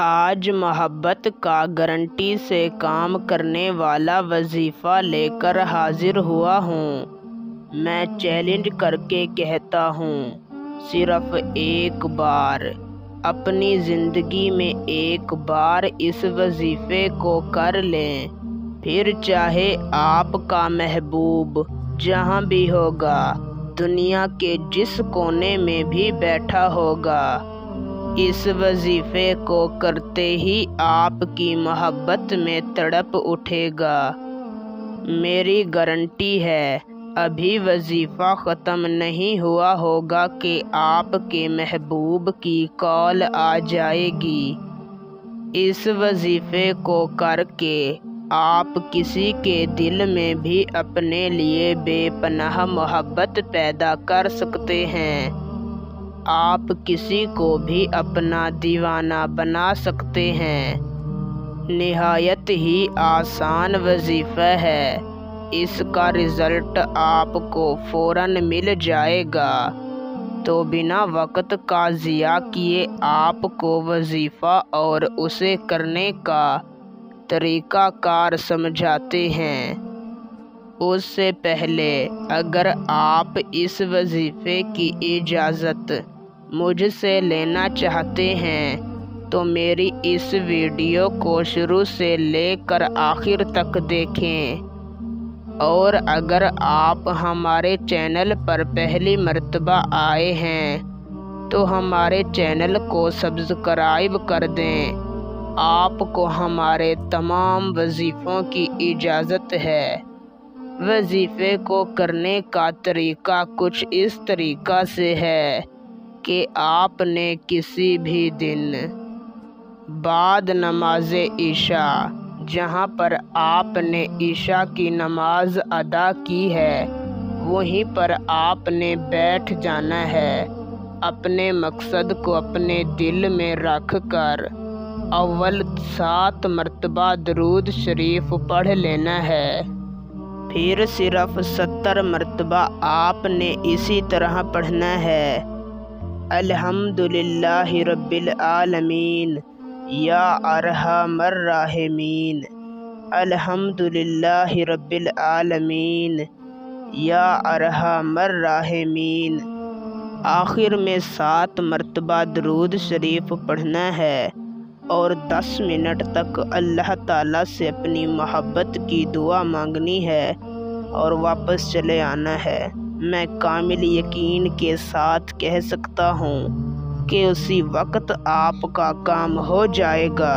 آج محبت کا گارنٹی سے کام کرنے والا وظیفہ لے کر حاضر ہوا ہوں۔ میں چیلنج کر کے کہتا ہوں، صرف ایک بار اپنی زندگی میں ایک بار اس وظیفے کو کر لیں، پھر چاہے آپ کا محبوب جہاں بھی ہوگا، دنیا کے جس کونے میں بھی بیٹھا ہوگا، اس وظیفے کو کرتے ہی آپ کی محبت میں تڑپ اٹھے گا۔ میری گارنٹی ہے، ابھی وظیفہ ختم نہیں ہوا ہوگا کہ آپ کے محبوب کی کال آ جائے گی۔ اس وظیفے کو کر کے آپ کسی کے دل میں بھی اپنے لیے بے پناہ محبت پیدا کر سکتے ہیں۔ آپ کسی کو بھی اپنا دیوانہ بنا سکتے ہیں۔ نہایت ہی آسان وظیفہ ہے، اس کا رزلٹ آپ کو فوراً مل جائے گا۔ تو بنا وقت کا ضیاع کیے آپ کو وظیفہ اور اسے کرنے کا طریقہ کار سمجھاتے ہیں۔ اس سے پہلے اگر آپ اس وظیفے کی اجازت مجھ سے لینا چاہتے ہیں تو میری اس ویڈیو کو شروع سے لے کر آخر تک دیکھیں، اور اگر آپ ہمارے چینل پر پہلی مرتبہ آئے ہیں تو ہمارے چینل کو سبسکرائب کر دیں۔ آپ کو ہمارے تمام وظیفوں کی اجازت ہے۔ وظیفے کو کرنے کا طریقہ کچھ اس طریقہ سے ہے کہ آپ نے کسی بھی دن بعد نماز عشاء، جہاں پر آپ نے عشاء کی نماز ادا کی ہے، وہیں پر آپ نے بیٹھ جانا ہے۔ اپنے مقصد کو اپنے دل میں رکھ کر اول 7 مرتبہ درود شریف پڑھ لینا ہے۔ پھر صرف 70 مرتبہ آپ نے اسی طرح پڑھنا ہے۔ الحمدللہ رب العالمین یا ارحم الراحمین، الحمدللہ رب العالمین یا ارحم الراحمین۔ آخر میں 7 مرتبہ درود شریف پڑھنا ہے اور 10 منٹ تک اللہ تعالیٰ سے اپنی محبت کی دعا مانگنی ہے اور واپس چلے آنا ہے۔ میں کامل یقین کے ساتھ کہہ سکتا ہوں کہ اسی وقت آپ کا کام ہو جائے گا،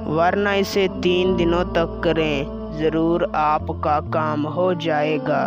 ورنہ اسے 3 دنوں تک کریں، ضرور آپ کا کام ہو جائے گا۔